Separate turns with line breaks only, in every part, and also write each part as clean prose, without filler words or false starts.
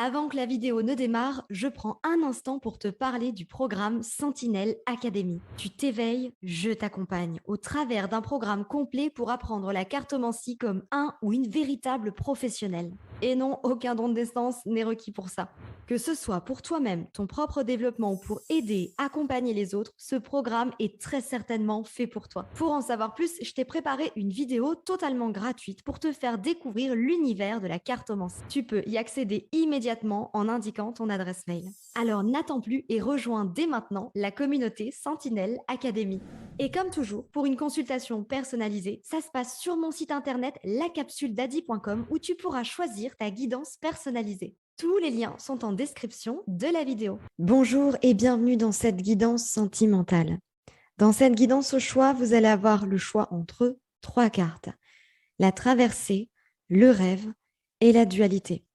Avant que la vidéo ne démarre, je prends un instant pour te parler du programme Sentinelle Academy. Tu t'éveilles, je t'accompagne au travers d'un programme complet pour apprendre la cartomancie comme un ou une véritable professionnelle. Et non, aucun don de naissance n'est requis pour ça. Que ce soit pour toi-même, ton propre développement ou pour aider, accompagner les autres, ce programme est très certainement fait pour toi. Pour en savoir plus, je t'ai préparé une vidéo totalement gratuite pour te faire découvrir l'univers de la cartomancie. Tu peux y accéder immédiatement en indiquant ton adresse mail. Alors n'attends plus et rejoins dès maintenant la communauté Sentinelle Academy. Et comme toujours, pour une consultation personnalisée, ça se passe sur mon site internet lacapsuledadi.com où tu pourras choisir ta guidance personnalisée. Tous les liens sont en description de la vidéo. Bonjour et bienvenue dans cette guidance sentimentale. Dans cette guidance au choix, vous allez avoir le choix entre trois cartes. La traversée, le rêve et la dualité.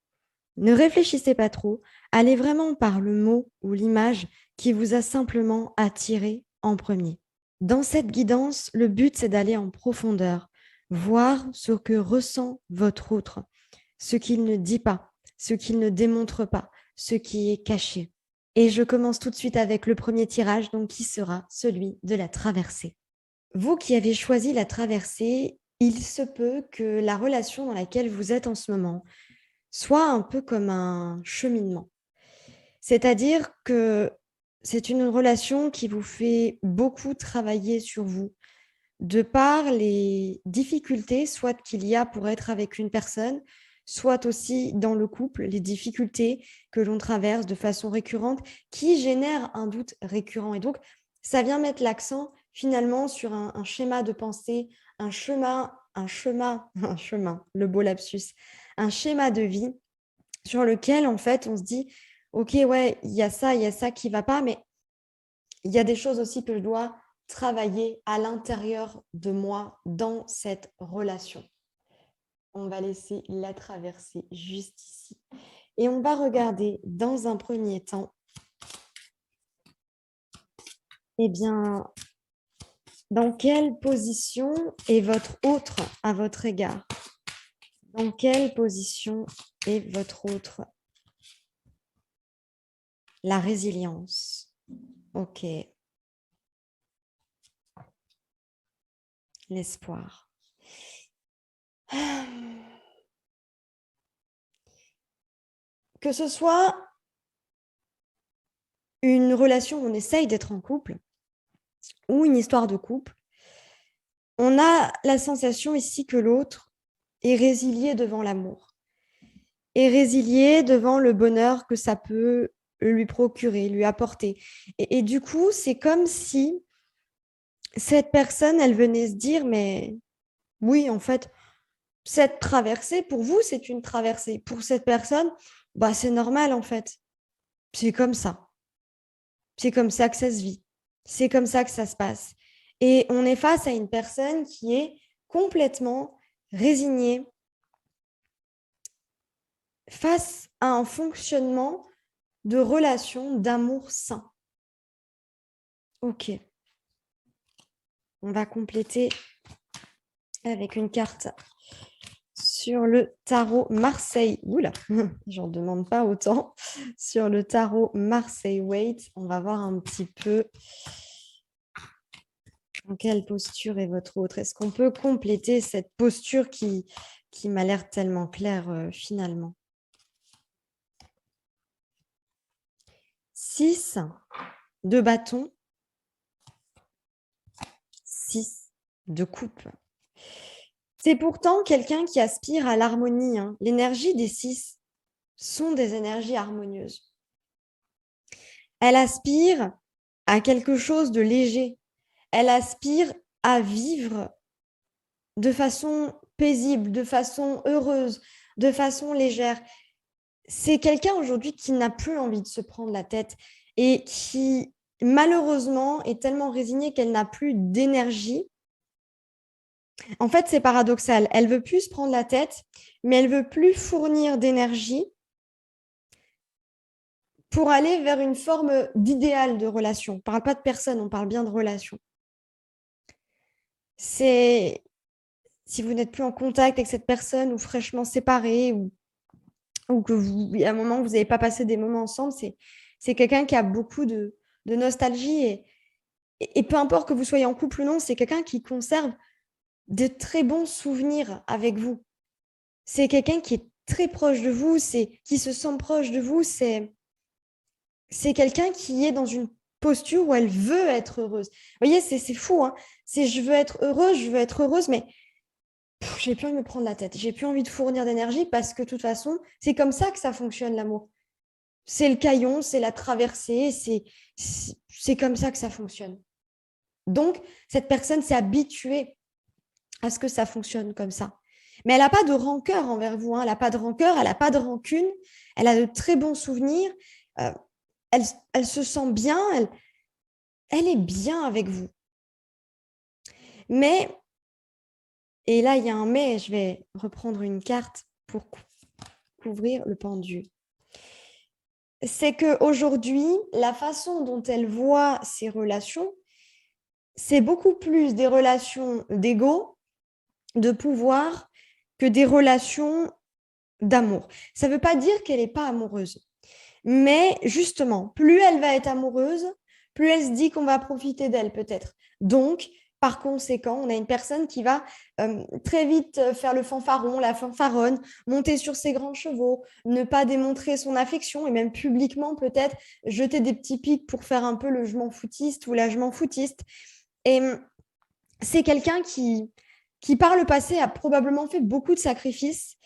Ne réfléchissez pas trop, allez vraiment par le mot ou l'image qui vous a simplement attiré en premier. Dans cette guidance, le but c'est d'aller en profondeur, voir ce que ressent votre autre, ce qu'il ne dit pas, ce qu'il ne démontre pas, ce qui est caché. Et je commence tout de suite avec le premier tirage, donc qui sera celui de la traversée. Vous qui avez choisi la traversée, il se peut que la relation dans laquelle vous êtes en ce moment soit un peu comme un cheminement. C'est-à-dire que c'est une relation qui vous fait beaucoup travailler sur vous, de par les difficultés, soit qu'il y a pour être avec une personne, soit aussi dans le couple, les difficultés que l'on traverse de façon récurrente qui génèrent un doute récurrent. Et donc, ça vient mettre l'accent finalement sur un schéma de pensée, un chemin, le beau lapsus, un schéma de vie sur lequel, en fait, on se dit, OK, ouais, il y a ça qui va pas, mais il y a des choses aussi que je dois travailler à l'intérieur de moi dans cette relation. On va laisser la traverser juste ici. Et on va regarder dans un premier temps, eh bien, dans quelle position est votre autre à votre égard? Dans quelle position est votre autre? La résilience. OK. L'espoir. Que ce soit une relation où on essaye d'être en couple ou une histoire de couple, on a la sensation ici que l'autre est résilié devant l'amour, est résilié devant le bonheur que ça peut lui procurer, lui apporter. Et du coup, c'est comme si cette personne, elle venait se dire, mais oui, en fait, cette traversée, pour vous, c'est une traversée. Pour cette personne, bah, c'est normal, en fait. C'est comme ça. C'est comme ça que ça se vit. C'est comme ça que ça se passe. Et on est face à une personne qui est complètement résignée face à un fonctionnement de relation d'amour sain. Ok. On va compléter avec une carte sur le tarot Marseille. Oula, j'en demande pas autant. Sur le tarot Marseille Waite, on va voir un petit peu dans quelle posture est votre autre. Est-ce qu'on peut compléter cette posture qui m'a l'air tellement claire finalement? 6 de bâton, 6 de coupe. C'est pourtant quelqu'un qui aspire à l'harmonie, hein. L'énergie des 6 sont des énergies harmonieuses. Elle aspire à quelque chose de léger. Elle aspire à vivre de façon paisible, de façon heureuse, de façon légère. C'est quelqu'un aujourd'hui qui n'a plus envie de se prendre la tête et qui, malheureusement, est tellement résignée qu'elle n'a plus d'énergie. En fait, c'est paradoxal. Elle veut plus se prendre la tête, mais elle veut plus fournir d'énergie pour aller vers une forme d'idéal de relation. On ne parle pas de personne, on parle bien de relation. C'est si vous n'êtes plus en contact avec cette personne ou fraîchement séparés ou ou que il y a un moment où vous n'avez pas passé des moments ensemble, c'est quelqu'un qui a beaucoup de nostalgie et peu importe que vous soyez en couple ou non, c'est quelqu'un qui conserve de très bons souvenirs avec vous. C'est quelqu'un qui est très proche de vous, qui se sent proche de vous, c'est quelqu'un qui est dans une posture où elle veut être heureuse. Vous voyez, c'est fou, hein. C'est je veux être heureuse, mais j'ai plus envie de me prendre la tête. J'ai plus envie de fournir d'énergie parce que de toute façon, c'est comme ça que ça fonctionne l'amour. C'est le caillon, c'est la traversée, c'est comme ça que ça fonctionne. Donc, cette personne s'est habituée à ce que ça fonctionne comme ça. Mais elle n'a pas de rancœur envers vous, hein. Elle n'a pas de rancœur, elle n'a pas de rancune, elle a de très bons souvenirs, euh, elle se sent bien, elle est bien avec vous. Mais, et là il y a un mais, je vais reprendre une carte pour couvrir le pendu. C'est qu'aujourd'hui, la façon dont elle voit ses relations, c'est beaucoup plus des relations d'ego, de pouvoir, que des relations d'amour. Ça ne veut pas dire qu'elle n'est pas amoureuse. Mais justement, plus elle va être amoureuse, plus elle se dit qu'on va profiter d'elle peut-être. Donc, par conséquent, on a une personne qui va très vite faire le fanfaron, la fanfaronne, monter sur ses grands chevaux, ne pas démontrer son affection et même publiquement peut-être jeter des petits pics pour faire un peu le je m'en foutiste ou la je m'en foutiste. Et c'est quelqu'un qui, par le passé, a probablement fait beaucoup de sacrifices.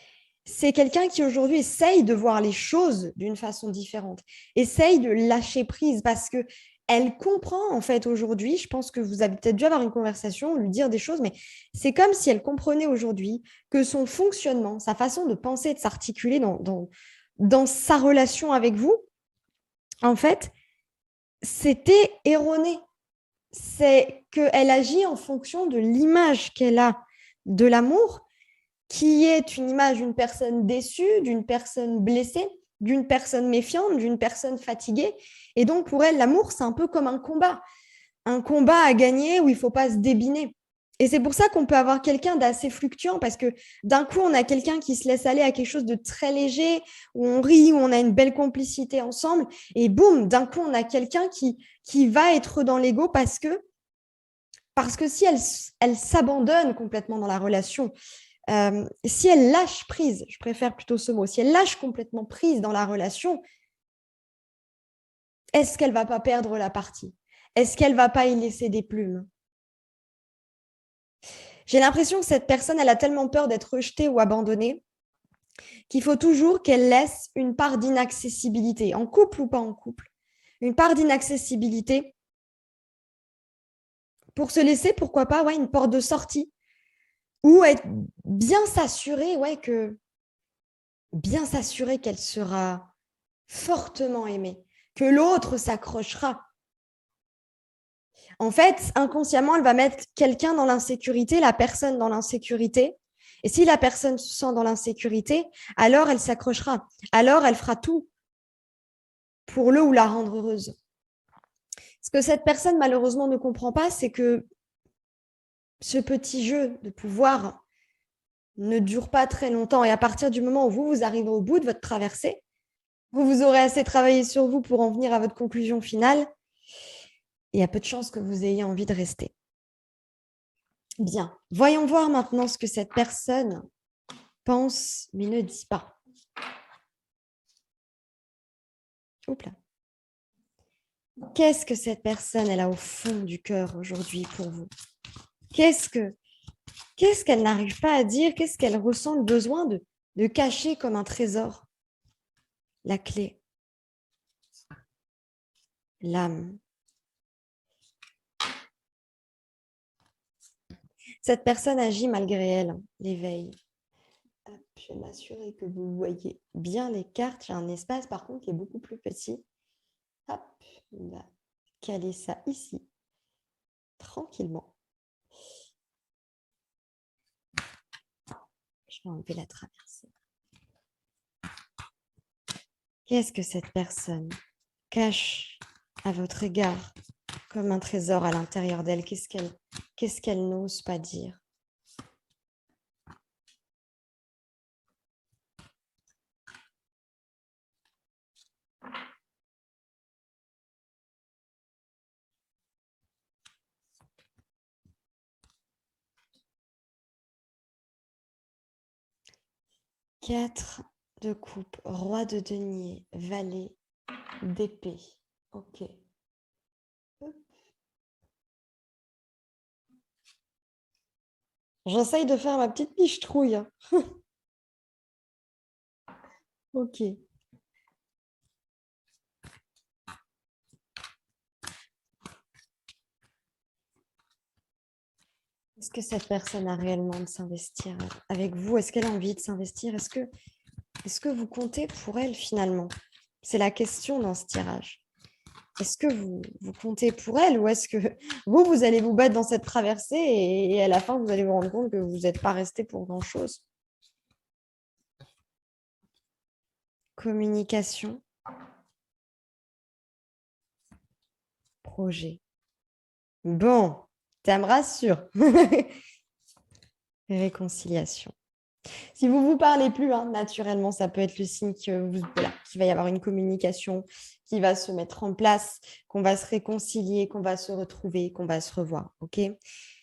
C'est quelqu'un qui aujourd'hui essaye de voir les choses d'une façon différente, essaye de lâcher prise parce que elle comprend en fait aujourd'hui, je pense que vous avez peut-être dû avoir une conversation, lui dire des choses, mais c'est comme si elle comprenait aujourd'hui que son fonctionnement, sa façon de penser, de s'articuler dans sa relation avec vous, en fait, c'était erroné. C'est qu'elle agit en fonction de l'image qu'elle a de l'amour, qui est une image d'une personne déçue, d'une personne blessée, d'une personne méfiante, d'une personne fatiguée. Et donc, pour elle, l'amour, c'est un peu comme un combat à gagner où il ne faut pas se débiner. Et c'est pour ça qu'on peut avoir quelqu'un d'assez fluctuant, parce que d'un coup, on a quelqu'un qui se laisse aller à quelque chose de très léger, où on rit, où on a une belle complicité ensemble, et boum, d'un coup, on a quelqu'un qui va être dans l'ego parce que si elle s'abandonne complètement dans la relation, si elle lâche prise, je préfère plutôt ce mot, si elle lâche complètement prise dans la relation, est-ce qu'elle va pas perdre la partie? Est-ce qu'elle va pas y laisser des plumes? J'ai l'impression que cette personne, elle a tellement peur d'être rejetée ou abandonnée qu'il faut toujours qu'elle laisse une part d'inaccessibilité, en couple ou pas en couple, une part d'inaccessibilité pour se laisser, pourquoi pas, une porte de sortie ou être bien s'assurer, bien s'assurer qu'elle sera fortement aimée, que l'autre s'accrochera. En fait, inconsciemment, elle va mettre quelqu'un dans l'insécurité, la personne dans l'insécurité. Et si la personne se sent dans l'insécurité, alors elle s'accrochera. Alors elle fera tout pour le ou la rendre heureuse. Ce que cette personne, malheureusement, ne comprend pas, c'est que ce petit jeu de pouvoir ne dure pas très longtemps. Et à partir du moment où vous arrivez au bout de votre traversée, vous aurez assez travaillé sur vous pour en venir à votre conclusion finale. Il y a peu de chances que vous ayez envie de rester. Bien, voyons voir maintenant ce que cette personne pense, mais ne dit pas. Oups là. Qu'est-ce que cette personne, elle a au fond du cœur aujourd'hui pour vous? Qu'est-ce qu'elle n'arrive pas à dire? Qu'est-ce qu'elle ressent le besoin de cacher comme un trésor? La clé, l'âme. Cette personne agit malgré elle, l'éveil. Je vais m'assurer que vous voyez bien les cartes. J'ai un espace par contre qui est beaucoup plus petit. Hop, on va caler ça ici, tranquillement. Je vais enlever la traversée. Qu'est-ce que cette personne cache à votre égard comme un trésor à l'intérieur d'elle? Qu'est-ce qu'elle n'ose pas dire? 4 de coupe, roi de denier, valet d'épée. Ok. J'essaye de faire ma petite niche trouille. Ok. Est-ce que cette personne a réellement de s'investir avec vous? Est-ce qu'elle a envie de s'investir? Est-ce que vous comptez pour elle finalement? C'est la question dans ce tirage. Est-ce que vous comptez pour elle ou est-ce que vous allez vous battre dans cette traversée et à la fin, vous allez vous rendre compte que vous n'êtes pas resté pour grand-chose? Communication, projet. Bon, ça me rassure. Réconciliation. Si vous ne vous parlez plus, naturellement, ça peut être le signe qu'il va y avoir une communication qui va se mettre en place, qu'on va se réconcilier, qu'on va se retrouver, qu'on va se revoir. Ok? Il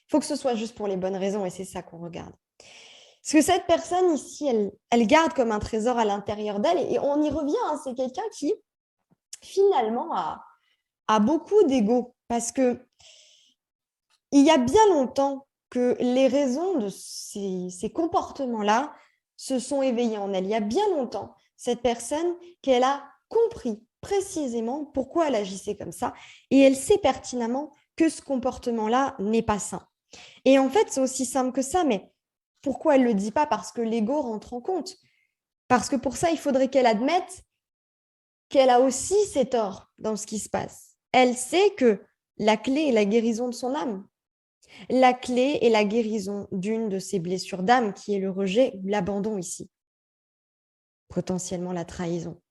faut que ce soit juste pour les bonnes raisons et c'est ça qu'on regarde. Parce que cette personne ici, elle garde comme un trésor à l'intérieur d'elle et on y revient. C'est quelqu'un qui, finalement, a beaucoup d'ego parce que il y a bien longtemps que les raisons de ces comportements-là se sont éveillées en elle. Il y a bien longtemps, cette personne qu'elle a compris précisément pourquoi elle agissait comme ça et elle sait pertinemment que ce comportement-là n'est pas sain. Et en fait, c'est aussi simple que ça, mais pourquoi elle ne le dit pas? Parce que l'ego rentre en compte. Parce que pour ça, il faudrait qu'elle admette qu'elle a aussi ses torts dans ce qui se passe. Elle sait que la clé est la guérison de son âme. La clé est la guérison d'une de ses blessures d'âme, qui est le rejet ou l'abandon ici, potentiellement la trahison.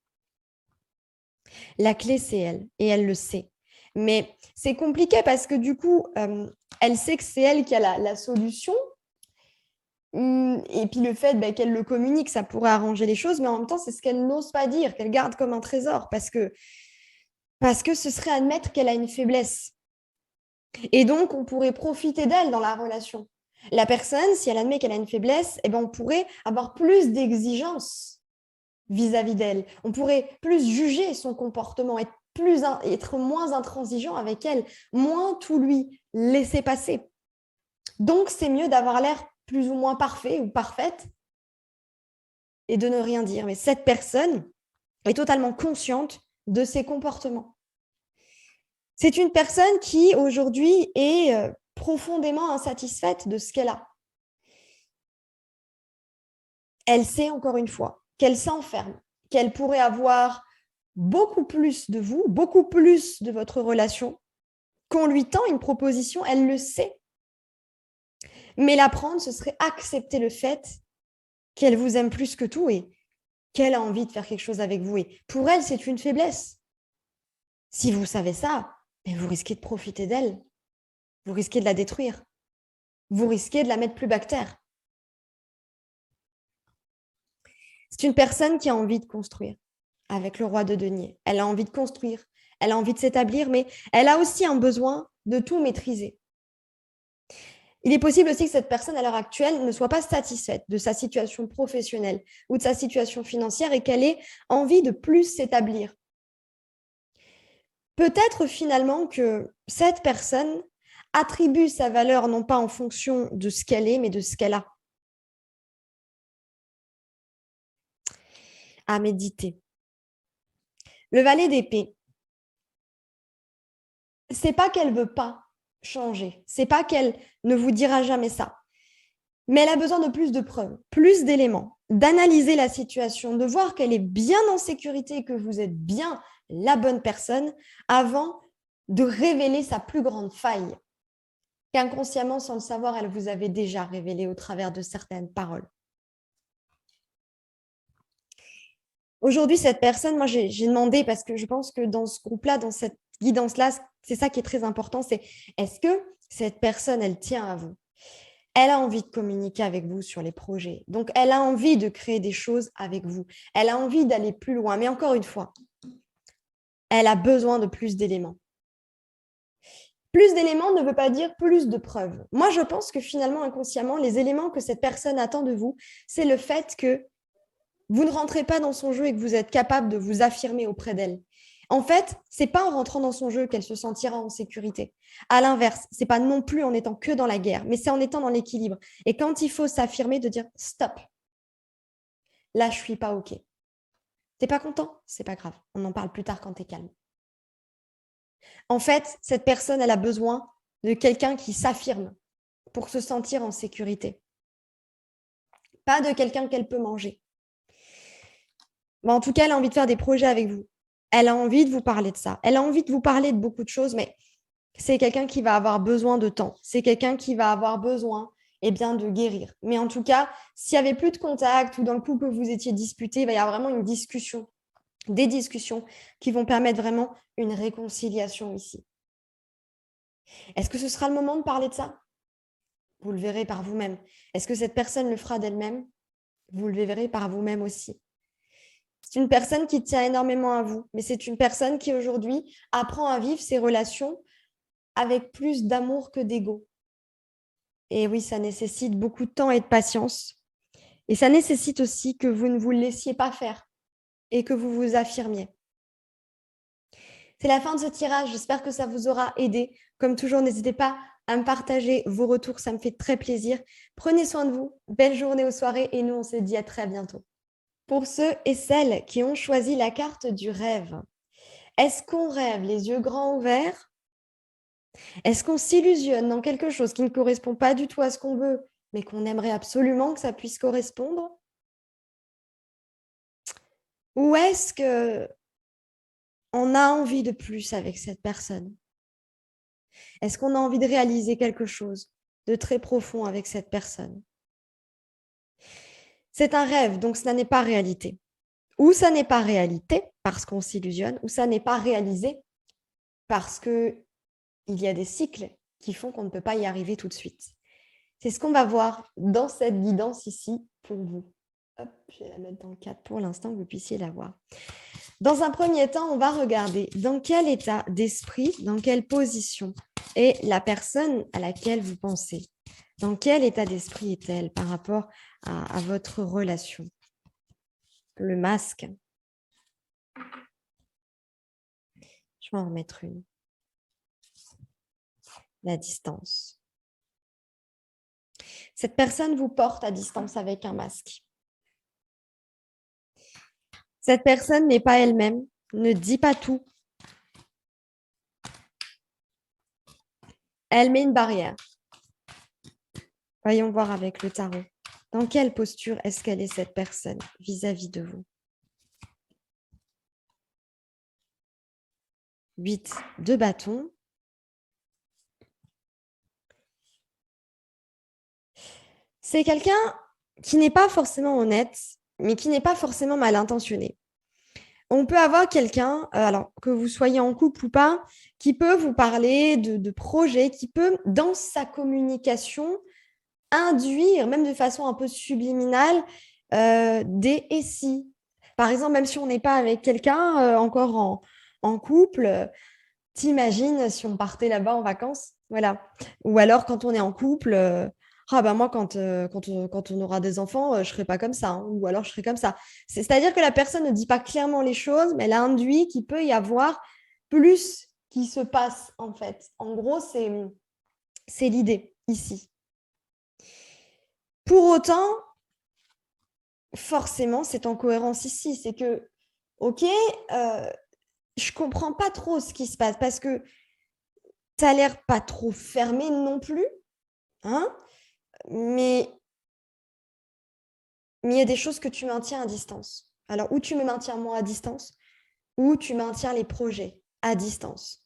La clé, c'est elle, et elle le sait. Mais c'est compliqué parce que du coup, elle sait que c'est elle qui a la solution. Et puis le fait qu'elle le communique, ça pourrait arranger les choses, mais en même temps, c'est ce qu'elle n'ose pas dire, qu'elle garde comme un trésor, parce que ce serait admettre qu'elle a une faiblesse. Et donc, on pourrait profiter d'elle dans la relation. La personne, si elle admet qu'elle a une faiblesse, on pourrait avoir plus d'exigences vis-à-vis d'elle. On pourrait plus juger son comportement, être moins intransigeant avec elle, moins tout lui laisser passer. Donc, c'est mieux d'avoir l'air plus ou moins parfait ou parfaite et de ne rien dire. Mais cette personne est totalement consciente de ses comportements. C'est une personne qui, aujourd'hui, est profondément insatisfaite de ce qu'elle a. Elle sait, encore une fois, qu'elle s'enferme, qu'elle pourrait avoir beaucoup plus de vous, beaucoup plus de votre relation, qu'on lui tend une proposition, elle le sait. Mais la prendre, ce serait accepter le fait qu'elle vous aime plus que tout et qu'elle a envie de faire quelque chose avec vous. Et pour elle, c'est une faiblesse. Si vous savez ça, vous risquez de profiter d'elle. Vous risquez de la détruire. Vous risquez de la mettre plus bactère. C'est une personne qui a envie de construire avec le roi de denier. Elle a envie de construire, elle a envie de s'établir, mais elle a aussi un besoin de tout maîtriser. Il est possible aussi que cette personne, à l'heure actuelle, ne soit pas satisfaite de sa situation professionnelle ou de sa situation financière et qu'elle ait envie de plus s'établir. Peut-être finalement que cette personne attribue sa valeur non pas en fonction de ce qu'elle est, mais de ce qu'elle a. À méditer. Le valet d'épée, c'est pas qu'elle veut pas changer, c'est pas qu'elle ne vous dira jamais ça, mais elle a besoin de plus de preuves, plus d'éléments, d'analyser la situation, de voir qu'elle est bien en sécurité et que vous êtes bien la bonne personne avant de révéler sa plus grande faille, qu'inconsciemment, sans le savoir, elle vous avait déjà révélé au travers de certaines paroles. Aujourd'hui, cette personne, moi, j'ai demandé, parce que je pense que dans ce groupe-là, dans cette guidance-là, c'est ça qui est très important, c'est est-ce que cette personne, elle tient à vous? Elle a envie de communiquer avec vous sur les projets. Donc, elle a envie de créer des choses avec vous. Elle a envie d'aller plus loin. Mais encore une fois, elle a besoin de plus d'éléments. Plus d'éléments ne veut pas dire plus de preuves. Moi, je pense que finalement, inconsciemment, les éléments que cette personne attend de vous, c'est le fait que vous ne rentrez pas dans son jeu et que vous êtes capable de vous affirmer auprès d'elle. En fait, c'est pas en rentrant dans son jeu qu'elle se sentira en sécurité. À l'inverse, c'est pas non plus en étant que dans la guerre, mais c'est en étant dans l'équilibre. Et quand il faut s'affirmer, de dire stop. Là, je suis pas OK. T'es pas content? C'est pas grave. On en parle plus tard quand t'es calme. En fait, cette personne, elle a besoin de quelqu'un qui s'affirme pour se sentir en sécurité. Pas de quelqu'un qu'elle peut manger. Mais en tout cas, elle a envie de faire des projets avec vous. Elle a envie de vous parler de ça. Elle a envie de vous parler de beaucoup de choses, mais c'est quelqu'un qui va avoir besoin de temps. C'est quelqu'un qui va avoir besoin de guérir. Mais en tout cas, s'il n'y avait plus de contact ou dans le couple que vous étiez disputé, il va y avoir vraiment une discussion, des discussions qui vont permettre vraiment une réconciliation ici. Est-ce que ce sera le moment de parler de ça? Vous le verrez par vous-même. Est-ce que cette personne le fera d'elle-même? Vous le verrez par vous-même aussi. C'est une personne qui tient énormément à vous, mais c'est une personne qui aujourd'hui apprend à vivre ses relations avec plus d'amour que d'ego. Et oui, ça nécessite beaucoup de temps et de patience. Et ça nécessite aussi que vous ne vous le laissiez pas faire et que vous vous affirmiez. C'est la fin de ce tirage. J'espère que ça vous aura aidé. Comme toujours, n'hésitez pas à me partager vos retours. Ça me fait très plaisir. Prenez soin de vous. Belle journée aux soirées et nous, on se dit à très bientôt. Pour ceux et celles qui ont choisi la carte du rêve, est-ce qu'on rêve les yeux grands ouverts? Est-ce qu'on s'illusionne dans quelque chose qui ne correspond pas du tout à ce qu'on veut, mais qu'on aimerait absolument que ça puisse correspondre? Ou est-ce que on a envie de plus avec cette personne? Est-ce qu'on a envie de réaliser quelque chose de très profond avec cette personne? C'est un rêve, donc ça n'est pas réalité. Ou ça n'est pas réalité parce qu'on s'illusionne, ou ça n'est pas réalisé parce qu'il y a des cycles qui font qu'on ne peut pas y arriver tout de suite. C'est ce qu'on va voir dans cette guidance ici pour vous. Hop, je vais la mettre dans le cadre pour l'instant que vous puissiez la voir. Dans un premier temps, on va regarder dans quel état d'esprit, dans quelle position est la personne à laquelle vous pensez. Dans quel état d'esprit est-elle par rapport à votre relation? Le masque. Je vais en remettre une. La distance. Cette personne vous porte à distance avec un masque. Cette personne n'est pas elle-même, ne dit pas tout. Elle met une barrière. Voyons voir avec le tarot. Dans quelle posture est-ce qu'elle est cette personne vis-à-vis de vous? 8 de bâton. C'est quelqu'un qui n'est pas forcément honnête, mais qui n'est pas forcément mal intentionné. On peut avoir quelqu'un, alors que vous soyez en couple ou pas, qui peut vous parler de projets, qui peut, dans sa communication, induire, même de façon un peu subliminale, des « et si ». Par exemple, même si on n'est pas avec quelqu'un encore en couple, t'imagines si on partait là-bas en vacances, voilà. Ou alors quand on est en couple, ah ben moi quand on aura des enfants, je serai pas comme ça, hein, ou alors je serai comme ça. C'est-à-dire que la personne ne dit pas clairement les choses, mais elle induit qu'il peut y avoir plus qui se passe en fait. En gros, c'est l'idée ici. Pour autant, forcément, c'est en cohérence ici. C'est que, ok, je comprends pas trop ce qui se passe parce que tu as l'air pas trop fermé non plus, hein, mais il y a des choses que tu maintiens à distance. Alors, ou tu me maintiens moi à distance, ou tu maintiens les projets à distance.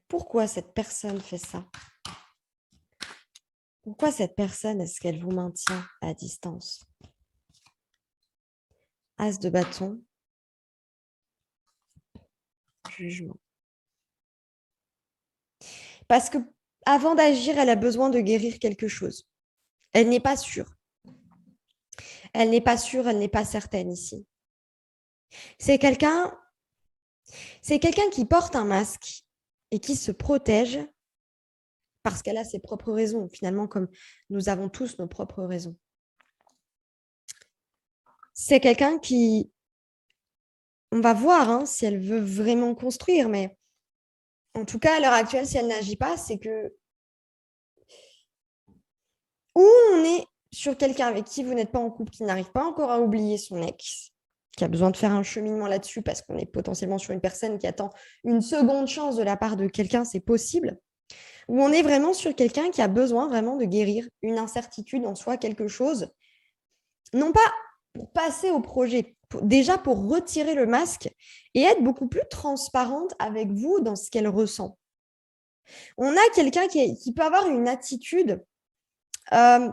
Pourquoi cette personne fait ça? Pourquoi cette personne, est-ce qu'elle vous maintient à distance? As de bâton, jugement. Parce que avant d'agir, elle a besoin de guérir quelque chose. Elle n'est pas sûre. Elle n'est pas sûre, elle n'est pas certaine ici. C'est quelqu'un qui porte un masque et qui se protège parce qu'elle a ses propres raisons, finalement, comme nous avons tous nos propres raisons. c'est quelqu'un qui, on va voir hein, si elle veut vraiment construire, mais en tout cas, à l'heure actuelle, si elle n'agit pas, c'est que ou on est sur quelqu'un avec qui vous n'êtes pas en couple, qui n'arrive pas encore à oublier son ex, qui a besoin de faire un cheminement là-dessus parce qu'on est potentiellement sur une personne qui attend une seconde chance de la part de quelqu'un, c'est possible. Ou on est vraiment sur quelqu'un qui a besoin vraiment de guérir une incertitude en soi, quelque chose, non pas pour passer au projet, déjà pour retirer le masque et être beaucoup plus transparente avec vous dans ce qu'elle ressent. On a quelqu'un qui peut avoir une attitude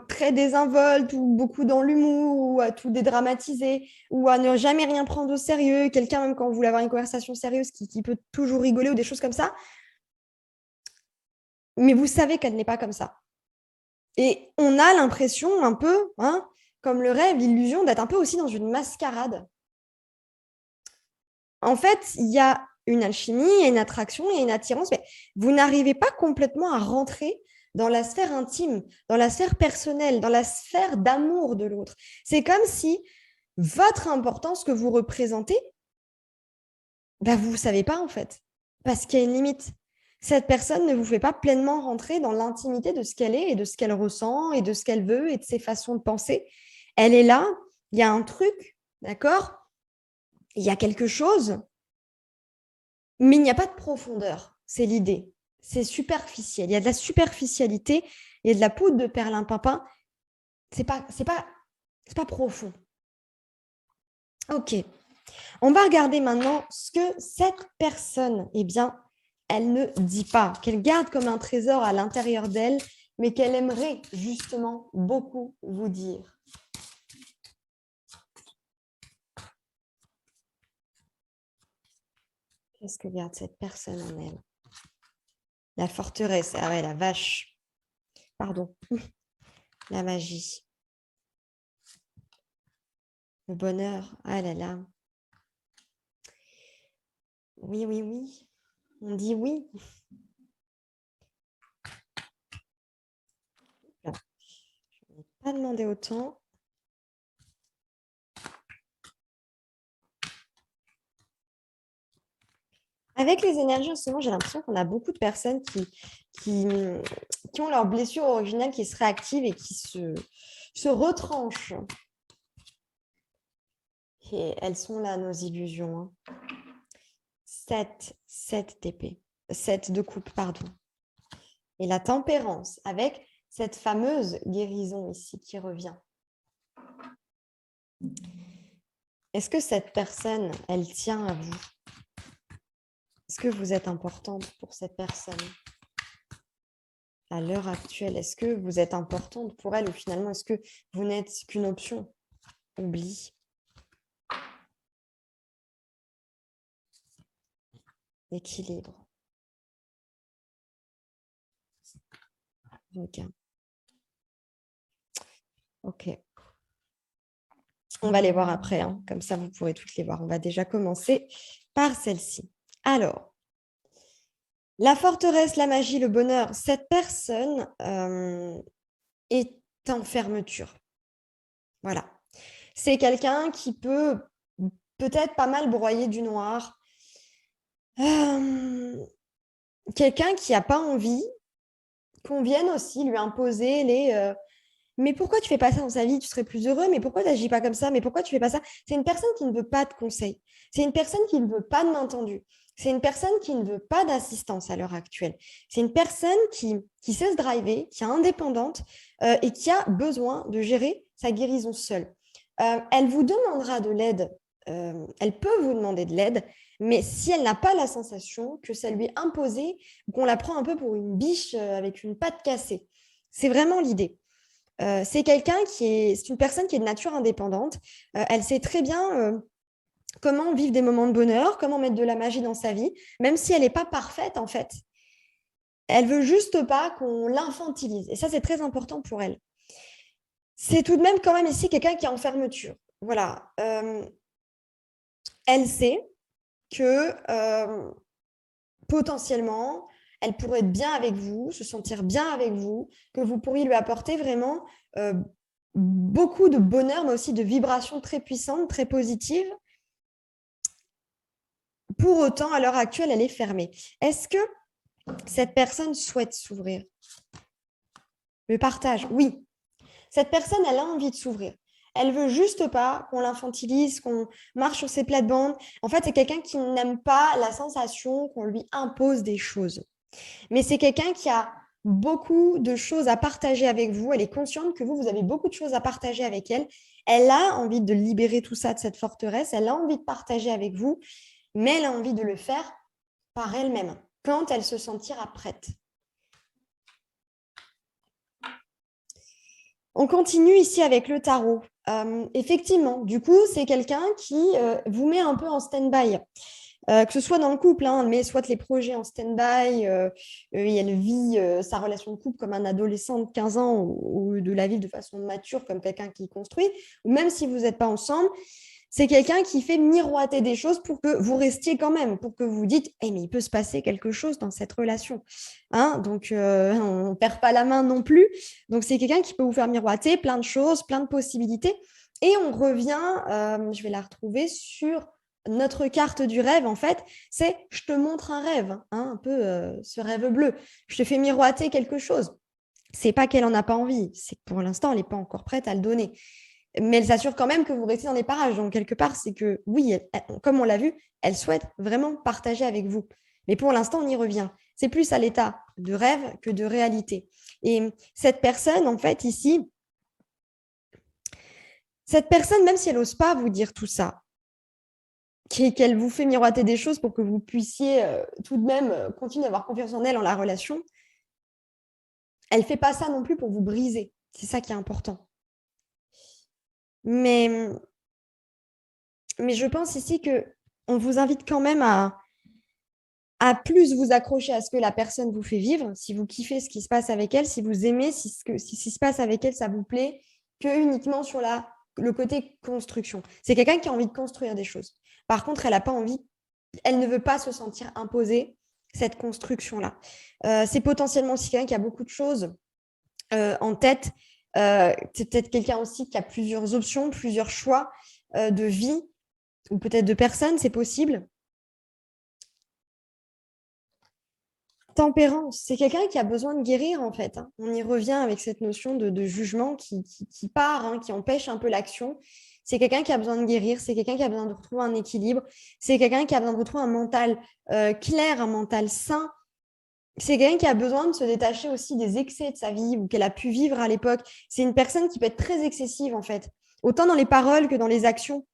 très désinvolte ou beaucoup dans l'humour ou à tout dédramatiser ou à ne jamais rien prendre au sérieux, quelqu'un même quand vous voulez avoir une conversation sérieuse qui peut toujours rigoler ou des choses comme ça, mais vous savez qu'elle n'est pas comme ça. Et on a l'impression un peu, hein, comme le rêve, l'illusion d'être un peu aussi dans une mascarade. En fait, il y a une alchimie, il y a une attraction, il y a une attirance, mais vous n'arrivez pas complètement à rentrer dans la sphère intime, dans la sphère personnelle, dans la sphère d'amour de l'autre. C'est comme si votre importance que vous représentez, bah, vous ne savez pas en fait, parce qu'il y a une limite. Cette personne ne vous fait pas pleinement rentrer dans l'intimité de ce qu'elle est et de ce qu'elle ressent et de ce qu'elle veut et de ses façons de penser. Elle est là, il y a un truc, d'accord? Il y a quelque chose, mais il n'y a pas de profondeur. C'est l'idée. C'est superficiel. Il y a de la superficialité, il y a de la poudre de perlimpinpin. C'est pas profond. Ok. On va regarder maintenant ce que cette personne, eh bien, elle ne dit pas, qu'elle garde comme un trésor à l'intérieur d'elle, mais qu'elle aimerait justement beaucoup vous dire. Qu'est-ce que garde cette personne en elle? La forteresse, ah ouais, la vache. Pardon. La magie. Le bonheur, ah là là. Oui, oui, oui. On dit oui. Je n'ai pas demandé autant. Avec les énergies en ce moment, j'ai l'impression qu'on a beaucoup de personnes qui ont leur blessure originelle qui se réactive et qui se retranchent. Et elles sont là, nos illusions. 7 d'épée. 7 de coupe, pardon. Et la tempérance, avec cette fameuse guérison ici qui revient. Est-ce que cette personne, elle tient à vous? Est-ce que vous êtes importante pour cette personne? À l'heure actuelle, est-ce que vous êtes importante pour elle ou finalement, est-ce que vous n'êtes qu'une option? Oublie. Équilibre. Regain. Ok. On va les voir après, hein. Comme ça, vous pourrez toutes les voir. On va déjà commencer par celle-ci. Alors, la forteresse, la magie, le bonheur, cette personne est en fermeture. Voilà. C'est quelqu'un qui peut peut-être pas mal broyer du noir. Quelqu'un qui n'a pas envie qu'on vienne aussi lui imposer les mais pourquoi tu fais pas ça dans sa vie? Tu serais plus heureux, mais pourquoi tu n'agis pas comme ça? Mais pourquoi tu fais pas ça? C'est une personne qui ne veut pas de conseils. C'est une personne qui ne veut pas de main tendue. C'est une personne qui ne veut pas d'assistance à l'heure actuelle. C'est une personne qui sait se driver, qui est indépendante et qui a besoin de gérer sa guérison seule. Elle vous demandera de l'aide. Elle peut vous demander de l'aide, mais si elle n'a pas la sensation que ça lui est imposé, qu'on la prend un peu pour une biche avec une patte cassée. C'est vraiment l'idée. C'est une personne qui est de nature indépendante. Elle sait très bien comment vivre des moments de bonheur, comment mettre de la magie dans sa vie, même si elle n'est pas parfaite en fait. Elle veut juste pas qu'on l'infantilise. Et ça, c'est très important pour elle. C'est tout de même quand même ici quelqu'un qui est en fermeture. Voilà. Elle sait que potentiellement, elle pourrait être bien avec vous, se sentir bien avec vous, que vous pourriez lui apporter vraiment beaucoup de bonheur, mais aussi de vibrations très puissantes, très positives. Pour autant, à l'heure actuelle, elle est fermée. Est-ce que cette personne souhaite s'ouvrir? Le partage, oui. Cette personne, elle a envie de s'ouvrir. Elle veut juste pas qu'on l'infantilise, qu'on marche sur ses plates-bandes. En fait, c'est quelqu'un qui n'aime pas la sensation qu'on lui impose des choses. Mais c'est quelqu'un qui a beaucoup de choses à partager avec vous. Elle est consciente que vous avez beaucoup de choses à partager avec elle. Elle a envie de libérer tout ça de cette forteresse. Elle a envie de partager avec vous, mais elle a envie de le faire par elle-même, quand elle se sentira prête. On continue ici avec le tarot. Effectivement, du coup, c'est quelqu'un qui vous met un peu en stand-by. Que ce soit dans le couple, hein, mais soit les projets en stand-by, et elle vit sa relation de couple comme un adolescent de 15 ans ou de la vivre de façon mature comme quelqu'un qui construit, ou même si vous n'êtes pas ensemble, c'est quelqu'un qui fait miroiter des choses pour que vous restiez quand même, pour que vous dites hey, mais il peut se passer quelque chose dans cette relation. Hein, donc, on ne perd pas la main non plus. Donc, c'est quelqu'un qui peut vous faire miroiter plein de choses, plein de possibilités. Et on revient, je vais la retrouver sur notre carte du rêve, en fait, c'est je te montre un rêve, hein, un peu ce rêve bleu. Je te fais miroiter quelque chose. C'est pas qu'elle en a pas envie, c'est que pour l'instant, elle n'est pas encore prête à le donner. Mais elle s'assure quand même que vous restez dans les parages. Donc, quelque part, c'est que oui, comme on l'a vu, elle souhaite vraiment partager avec vous. Mais pour l'instant, on y revient. C'est plus à l'état de rêve que de réalité. Et cette personne, en fait, ici, cette personne, même si elle n'ose pas vous dire tout ça, qu'elle vous fait miroiter des choses pour que vous puissiez tout de même continuer à avoir confiance en elle, en la relation, elle ne fait pas ça non plus pour vous briser. C'est ça qui est important. Mais je pense ici qu'on vous invite quand même à plus vous accrocher à ce que la personne vous fait vivre, si vous kiffez ce qui se passe avec elle, si vous aimez, si ce qui se passe avec elle, ça vous plaît, que uniquement sur le côté construction. C'est quelqu'un qui a envie de construire des choses. Par contre, elle n'a pas envie, elle ne veut pas se sentir imposée cette construction-là. C'est potentiellement aussi quelqu'un qui a beaucoup de choses en tête. C'est peut-être quelqu'un aussi qui a plusieurs options, plusieurs choix de vie ou peut-être de personnes, c'est possible. Tempérance, c'est quelqu'un qui a besoin de guérir en fait. Hein. On y revient avec cette notion de jugement qui part, hein, qui empêche un peu l'action. C'est quelqu'un qui a besoin de guérir, c'est quelqu'un qui a besoin de retrouver un équilibre, c'est quelqu'un qui a besoin de retrouver un mental clair, un mental sain. C'est quelqu'un qui a besoin de se détacher aussi des excès de sa vie ou qu'elle a pu vivre à l'époque. C'est une personne qui peut être très excessive en fait, autant dans les paroles que dans les actions.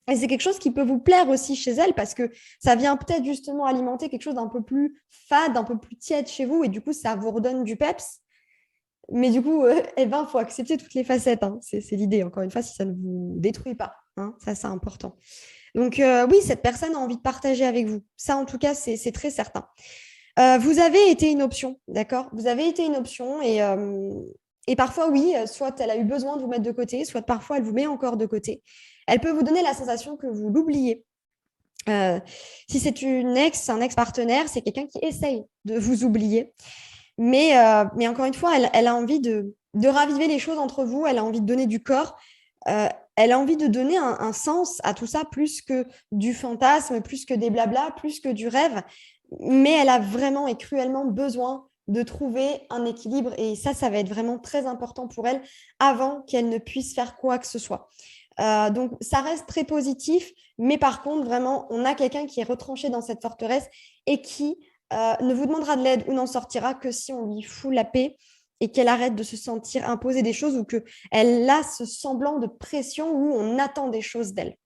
Et c'est quelque chose qui peut vous plaire aussi chez elle parce que ça vient peut-être justement alimenter quelque chose d'un peu plus fade, un peu plus tiède chez vous et du coup, ça vous redonne du peps. Mais du coup, il faut accepter toutes les facettes. Hein. C'est l'idée, encore une fois, si ça ne vous détruit pas. Hein. Ça, c'est important. Donc, oui, cette personne a envie de partager avec vous. Ça, en tout cas, c'est très certain. Vous avez été une option, d'accord? Vous avez été une option et parfois, oui, soit elle a eu besoin de vous mettre de côté, soit parfois elle vous met encore de côté. Elle peut vous donner la sensation que vous l'oubliez. Si c'est un ex-partenaire, c'est quelqu'un qui essaye de vous oublier. Mais encore une fois, elle a envie de raviver les choses entre vous, elle a envie de donner du corps, elle a envie de donner un sens à tout ça, plus que du fantasme, plus que des blablas, plus que du rêve. Mais elle a vraiment et cruellement besoin de trouver un équilibre. Et ça va être vraiment très important pour elle avant qu'elle ne puisse faire quoi que ce soit. Donc, ça reste très positif. Mais par contre, vraiment, on a quelqu'un qui est retranché dans cette forteresse et qui ne vous demandera de l'aide ou n'en sortira que si on lui fout la paix et qu'elle arrête de se sentir imposer des choses ou qu'elle a ce semblant de pression où on attend des choses d'elle.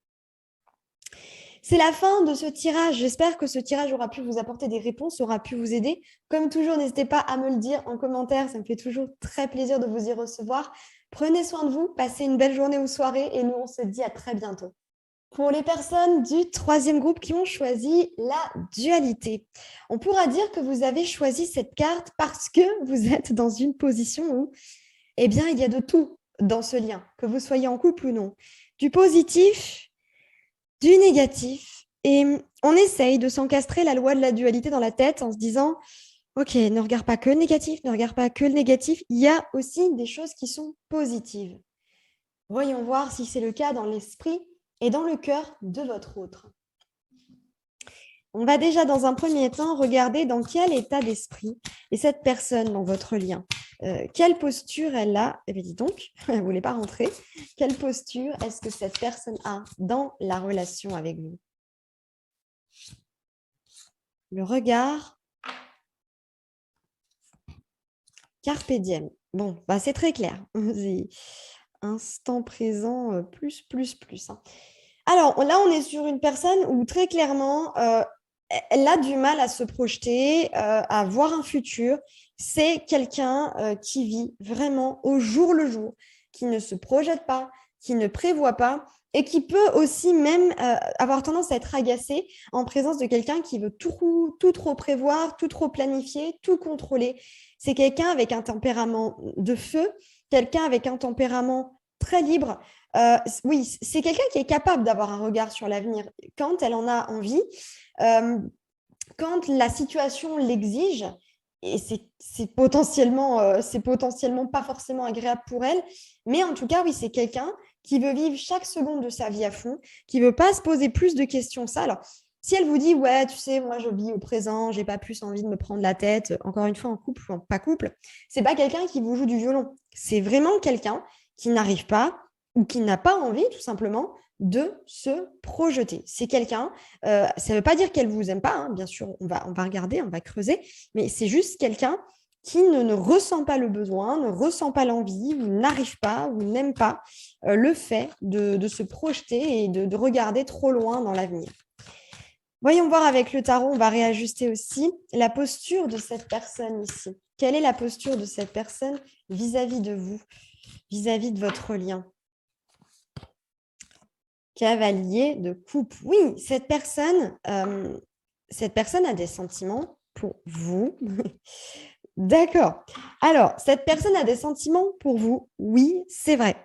C'est la fin de ce tirage. J'espère que ce tirage aura pu vous apporter des réponses, aura pu vous aider. Comme toujours, n'hésitez pas à me le dire en commentaire. Ça me fait toujours très plaisir de vous y recevoir. Prenez soin de vous, passez une belle journée ou soirée et nous, on se dit à très bientôt. Pour les personnes du troisième groupe qui ont choisi la dualité, on pourra dire que vous avez choisi cette carte parce que vous êtes dans une position où, eh bien, il y a de tout dans ce lien, que vous soyez en couple ou non. Du positif, du négatif. Et on essaye de s'encastrer la loi de la dualité dans la tête en se disant, ok, ne regarde pas que le négatif, ne regarde pas que le négatif. Il y a aussi des choses qui sont positives. Voyons voir si c'est le cas dans l'esprit et dans le cœur de votre autre. On va déjà dans un premier temps regarder dans quel état d'esprit est cette personne dans votre lien. Quelle posture elle a? Eh bien, dis donc, elle ne voulait pas rentrer. Quelle posture est-ce que cette personne a dans la relation avec vous? Le regard. Carpe diem. Bon, bah, c'est très clair. Instant présent, plus, plus, plus. Hein. Alors là, on est sur une personne où très clairement, elle a du mal à se projeter, à voir un futur. C'est quelqu'un qui vit vraiment au jour le jour, qui ne se projette pas, qui ne prévoit pas et qui peut aussi même avoir tendance à être agacé en présence de quelqu'un qui veut tout trop prévoir, tout trop planifier, tout contrôler. C'est quelqu'un avec un tempérament de feu, quelqu'un avec un tempérament très libre. Oui, c'est quelqu'un qui est capable d'avoir un regard sur l'avenir quand elle en a envie, quand la situation l'exige, et c'est potentiellement pas forcément agréable pour elle, mais en tout cas, oui, c'est quelqu'un qui veut vivre chaque seconde de sa vie à fond, qui veut pas se poser plus de questions que ça. Alors, si elle vous dit, ouais, tu sais, moi, je vis au présent, j'ai pas plus envie de me prendre la tête, encore une fois, en couple ou en pas couple, c'est pas quelqu'un qui vous joue du violon. C'est vraiment quelqu'un qui n'arrive pas ou qui n'a pas envie, tout simplement, de se projeter. C'est quelqu'un, ça ne veut pas dire qu'elle ne vous aime pas, hein, bien sûr, on va regarder, on va creuser, mais c'est juste quelqu'un qui ne ressent pas le besoin, ne ressent pas l'envie, ou n'arrive pas, ou n'aime pas le fait de se projeter et de regarder trop loin dans l'avenir. Voyons voir avec le tarot, on va réajuster aussi la posture de cette personne ici. Quelle est la posture de cette personne vis-à-vis de vous, vis-à-vis de votre lien? Cavalier de coupe. Oui, cette personne a des sentiments pour vous. D'accord. Alors, cette personne a des sentiments pour vous. Oui, c'est vrai.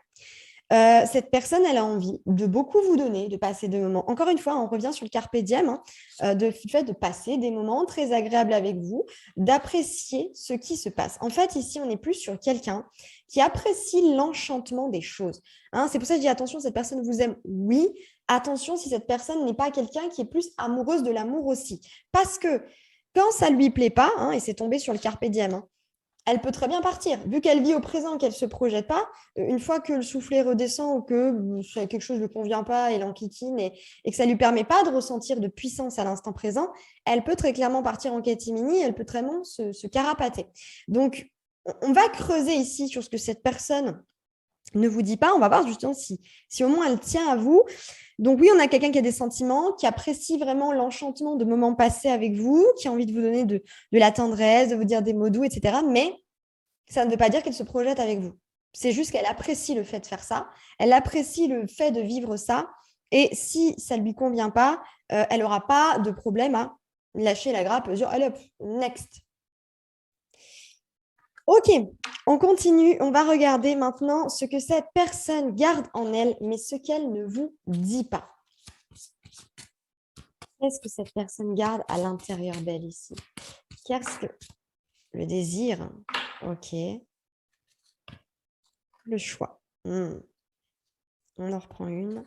Cette personne, elle a envie de beaucoup vous donner, de passer des moments. Encore une fois, on revient sur le carpe diem, du fait de passer des moments très agréables avec vous, d'apprécier ce qui se passe. En fait, ici, on est plus sur quelqu'un qui apprécie l'enchantement des choses. Hein, c'est pour ça que je dis attention, cette personne vous aime. Oui, attention si cette personne n'est pas quelqu'un qui est plus amoureuse de l'amour aussi. Parce que quand ça ne lui plaît pas, hein, et c'est tombé sur le carpe diem, hein, elle peut très bien partir. Vu qu'elle vit au présent, qu'elle ne se projette pas, une fois que le soufflet redescend ou que quelque chose ne lui convient pas, elle enquiquine et que ça ne lui permet pas de ressentir de puissance à l'instant présent, elle peut très clairement partir en catimini, elle peut très bien se carapater. Donc, on va creuser ici sur ce que cette personne ne vous dit pas. On va voir justement si au moins elle tient à vous. Donc oui, on a quelqu'un qui a des sentiments, qui apprécie vraiment l'enchantement de moments passés avec vous, qui a envie de vous donner de la tendresse, de vous dire des mots doux, etc. Mais ça ne veut pas dire qu'elle se projette avec vous. C'est juste qu'elle apprécie le fait de faire ça. Elle apprécie le fait de vivre ça. Et si ça ne lui convient pas, elle n'aura pas de problème à lâcher la grappe et dire, allez hop, next. Ok, on continue. On va regarder maintenant ce que cette personne garde en elle, mais ce qu'elle ne vous dit pas. Qu'est-ce que cette personne garde à l'intérieur d'elle ici? Qu'est-ce que le désir? Ok. Le choix. On en reprend une.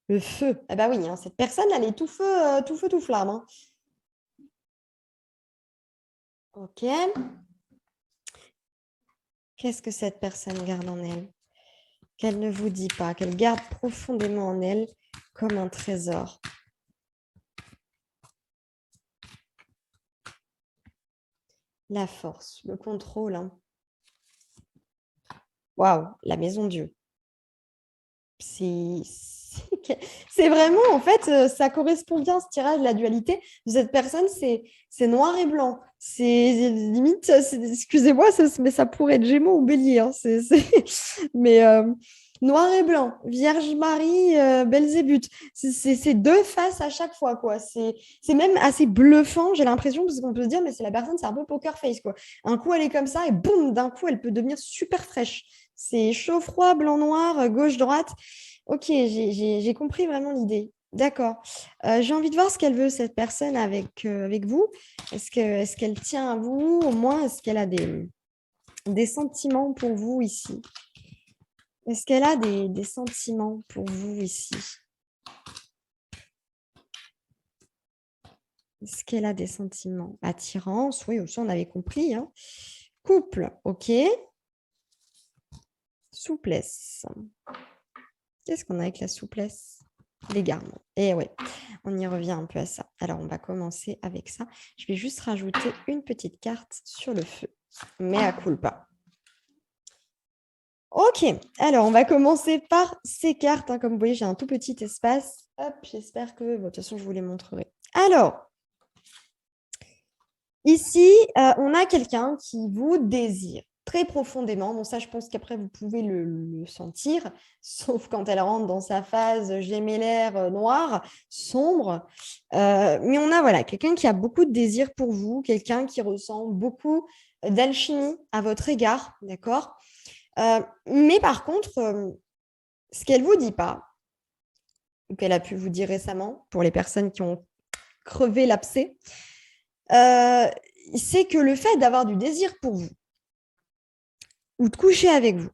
Le feu. Ah bah oui, hein, cette personne, elle est tout feu, tout flamme. Hein. Ok. Qu'est-ce que cette personne garde en elle? Qu'elle ne vous dit pas, qu'elle garde profondément en elle comme un trésor. La force, le contrôle. Hein. Waouh, la maison Dieu. C'est vraiment, en fait, ça correspond bien à ce tirage de la dualité de cette personne, c'est noir et blanc. C'est limite, excusez-moi, mais ça pourrait être Gémeaux ou Bélier. Hein, mais noir et blanc, Vierge Marie, Belzébuth. C'est deux faces à chaque fois, quoi. C'est même assez bluffant, j'ai l'impression, parce qu'on peut se dire, mais c'est la personne, c'est un peu poker face, quoi. Un coup, elle est comme ça, et boum, d'un coup, elle peut devenir super fraîche. C'est chaud, froid, blanc, noir, gauche, droite. Ok, j'ai compris vraiment l'idée. D'accord. J'ai envie de voir ce qu'elle veut, cette personne, avec vous. Est-ce qu'elle tient à vous? Au moins, est-ce qu'elle a des sentiments pour vous ici? Est-ce qu'elle a des sentiments pour vous ici? Est-ce qu'elle a des sentiments? Attirance, oui, aussi on avait compris. Hein. Couple, ok. Souplesse. Qu'est-ce qu'on a avec la souplesse? L'égarement. Et ouais, on y revient un peu à ça. Alors, on va commencer avec ça. Je vais juste rajouter une petite carte sur le feu. Mea culpa. Ok, alors on va commencer par ces cartes. Hein. Comme vous voyez, j'ai un tout petit espace. Hop, j'espère que... Bon, de toute façon, je vous les montrerai. Alors, ici, on a quelqu'un qui vous désire très profondément. Bon, ça, je pense qu'après, vous pouvez le sentir, sauf quand elle rentre dans sa phase gémellaire noire, sombre. Mais on a voilà, quelqu'un qui a beaucoup de désir pour vous, quelqu'un qui ressent beaucoup d'alchimie à votre égard, d'accord? Mais par contre, ce qu'elle ne vous dit pas, ou qu'elle a pu vous dire récemment, pour les personnes qui ont crevé l'abcès, c'est que le fait d'avoir du désir pour vous, ou de coucher avec vous,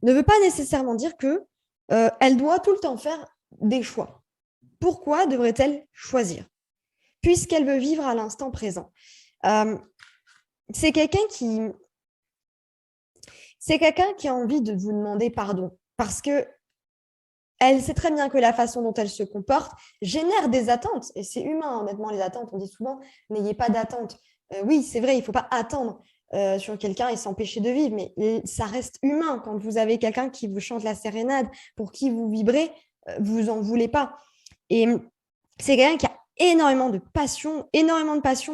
ne veut pas nécessairement dire que elle doit tout le temps faire des choix. Pourquoi devrait-elle choisir? Puisqu'elle veut vivre à l'instant présent. C'est quelqu'un qui a envie de vous demander pardon parce que elle sait très bien que la façon dont elle se comporte génère des attentes. Et c'est humain, honnêtement, les attentes. On dit souvent, n'ayez pas d'attente. Oui, c'est vrai, il ne faut pas attendre sur quelqu'un et s'empêcher de vivre. Mais ça reste humain. Quand vous avez quelqu'un qui vous chante la sérénade, pour qui vous vibrez, vous n'en voulez pas. Et c'est quelqu'un qui a énormément de passion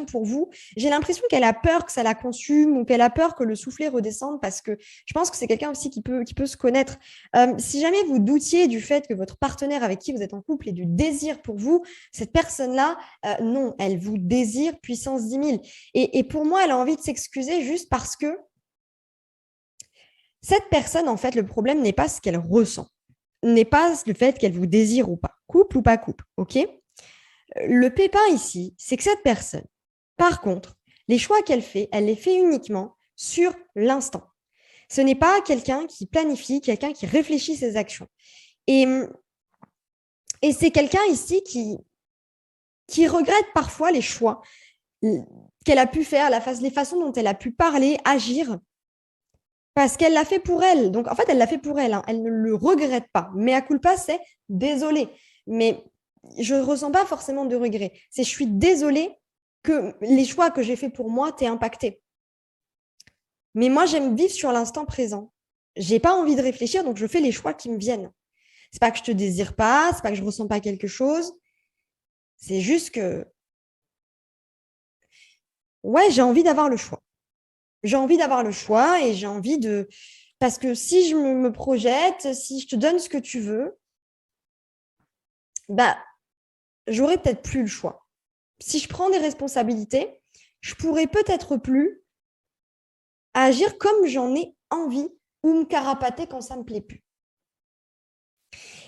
pour vous. J'ai l'impression qu'elle a peur que ça la consume ou qu'elle a peur que le soufflet redescende parce que je pense que c'est quelqu'un aussi qui peut se connaître. Si jamais vous doutiez du fait que votre partenaire avec qui vous êtes en couple ait du désir pour vous, cette personne-là, non, elle vous désire puissance 10 000. Et pour moi, elle a envie de s'excuser juste parce que cette personne, en fait, le problème n'est pas ce qu'elle ressent, n'est pas le fait qu'elle vous désire ou pas, couple ou pas couple, ok? Le pépin ici, c'est que cette personne, par contre, les choix qu'elle fait, elle les fait uniquement sur l'instant. Ce n'est pas quelqu'un qui planifie, quelqu'un qui réfléchit ses actions. Et c'est quelqu'un ici qui regrette parfois les choix qu'elle a pu faire, les façons dont elle a pu parler, agir, parce qu'elle l'a fait pour elle. Donc, en fait, elle l'a fait pour elle. Hein. Elle ne le regrette pas. Mais à culpa, c'est désolé. Mais je ne ressens pas forcément de regret. C'est je suis désolée que les choix que j'ai faits pour moi t'aient impacté. Mais moi, j'aime vivre sur l'instant présent. J'ai pas envie de réfléchir, donc je fais les choix qui me viennent. C'est pas que je te désire pas, c'est pas que je ressens pas quelque chose. C'est juste que, ouais, j'ai envie d'avoir le choix. J'ai envie d'avoir le choix et j'ai envie de... Parce que si je me projette, si je te donne ce que tu veux, bah, j'aurais peut-être plus le choix. Si je prends des responsabilités, je pourrais peut-être plus agir comme j'en ai envie ou me carapater quand ça me plaît plus.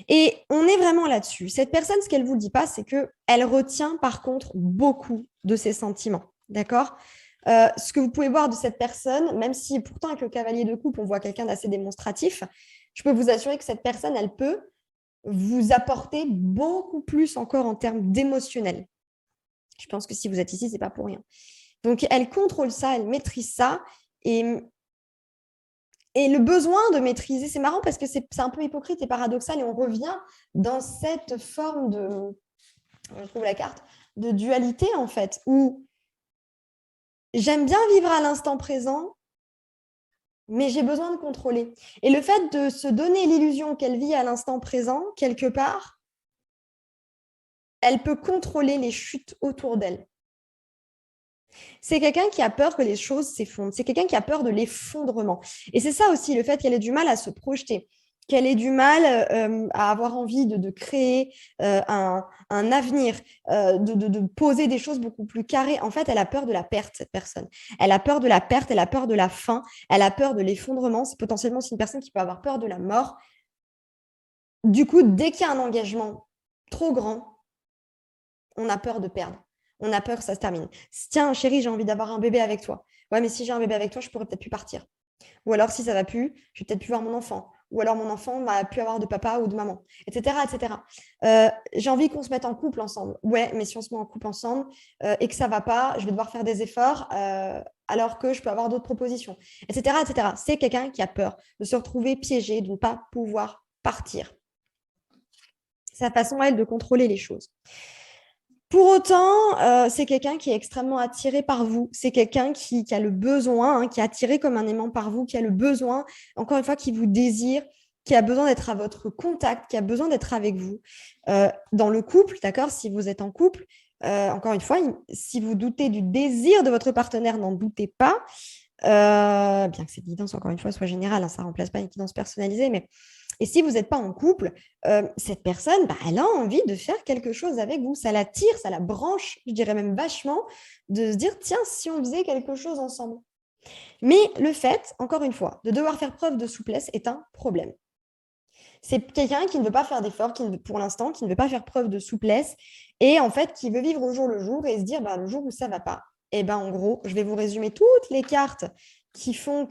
Et on est vraiment là-dessus. Cette personne, ce qu'elle ne vous dit pas, c'est qu'elle retient par contre beaucoup de ses sentiments. D'accord? Ce que vous pouvez voir de cette personne, même si pourtant avec le cavalier de coupe, on voit quelqu'un d'assez démonstratif, je peux vous assurer que cette personne, elle peut vous apporter beaucoup plus encore en termes d'émotionnel. Je pense que si vous êtes ici, ce n'est pas pour rien. Donc, elle contrôle ça, elle maîtrise ça. Et le besoin de maîtriser, c'est marrant parce que c'est un peu hypocrite et paradoxal et on revient dans cette forme de, je trouve la carte, de dualité en fait, où j'aime bien vivre à l'instant présent, mais j'ai besoin de contrôler. Et le fait de se donner l'illusion qu'elle vit à l'instant présent, quelque part, elle peut contrôler les chutes autour d'elle. C'est quelqu'un qui a peur que les choses s'effondrent. C'est quelqu'un qui a peur de l'effondrement. Et c'est ça aussi, le fait qu'elle ait du mal à se projeter, qu'elle ait du mal à avoir envie de créer un avenir, de poser des choses beaucoup plus carrées. En fait, elle a peur de la perte, cette personne. Elle a peur de la perte, elle a peur de la fin, elle a peur de l'effondrement. C'est potentiellement aussi une personne qui peut avoir peur de la mort. Du coup, dès qu'il y a un engagement trop grand, on a peur de perdre. On a peur que ça se termine. Tiens, chérie, j'ai envie d'avoir un bébé avec toi. Ouais, mais si j'ai un bébé avec toi, je pourrais peut-être plus partir.
Ou alors, si ça va plus, je vais peut-être plus voir mon enfant. Ou alors, mon enfant va plus avoir de papa ou de maman, etc. etc. J'ai envie qu'on se mette en couple ensemble. Ouais, mais si on se met en couple ensemble et que ça va pas, je vais devoir faire des efforts alors que je peux avoir d'autres propositions, etc. etc. C'est quelqu'un qui a peur de se retrouver piégé, de ne pas pouvoir partir. C'est sa façon, elle, de contrôler les choses. Pour autant, c'est quelqu'un qui est extrêmement attiré par vous. C'est quelqu'un qui a le besoin, qui est attiré comme un aimant par vous, qui a le besoin, encore une fois, qui vous désire, qui a besoin d'être à votre contact, qui a besoin d'être avec vous. Dans le couple, d'accord, si vous êtes en couple, encore une fois, si vous doutez du désir de votre partenaire, n'en doutez pas. Bien que cette guidance, encore une fois, soit générale, ça ne remplace pas une guidance personnalisée, mais et si vous n'êtes pas en couple, cette personne, elle a envie de faire quelque chose avec vous. Ça la tire, ça la branche, je dirais même vachement, de se dire, tiens, si on faisait quelque chose ensemble. Mais le fait, encore une fois, de devoir faire preuve de souplesse est un problème. C'est quelqu'un qui ne veut pas faire d'efforts, pour l'instant, qui ne veut pas faire preuve de souplesse et en fait, qui veut vivre au jour le jour et se dire, le jour où ça ne va pas, en gros, je vais vous résumer toutes les cartes qui font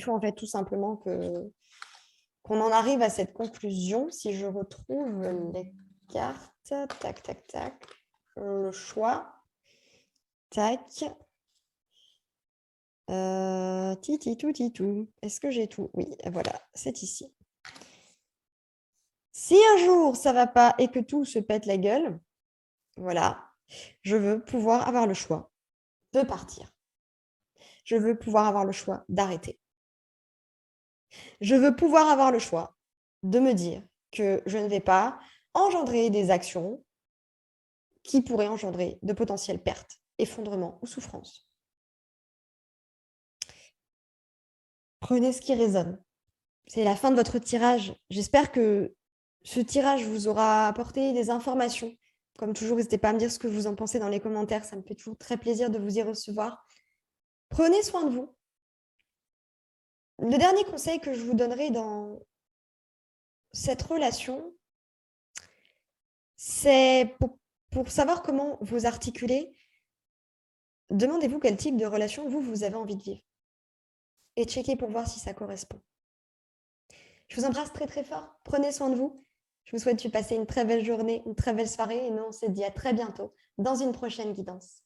en fait tout simplement qu'on en arrive à cette conclusion. Si je retrouve les cartes, tac, tac, tac, le choix, tac, titou, titou. Est-ce que j'ai tout? Oui, voilà, c'est ici. Si un jour ça va pas et que tout se pète la gueule, voilà, je veux pouvoir avoir le choix de partir. Je veux pouvoir avoir le choix d'arrêter. Je veux pouvoir avoir le choix de me dire que je ne vais pas engendrer des actions qui pourraient engendrer de potentielles pertes, effondrements ou souffrances. Prenez ce qui résonne. C'est la fin de votre tirage. J'espère que ce tirage vous aura apporté des informations. Comme toujours, n'hésitez pas à me dire ce que vous en pensez dans les commentaires. Ça me fait toujours très plaisir de vous y recevoir. Prenez soin de vous. Le dernier conseil que je vous donnerai dans cette relation, c'est pour savoir comment vous articuler, demandez-vous quel type de relation vous avez envie de vivre. Et checkez pour voir si ça correspond. Je vous embrasse très très fort. Prenez soin de vous. Je vous souhaite de passer une très belle journée, une très belle soirée. Et nous, on se dit à très bientôt dans une prochaine guidance.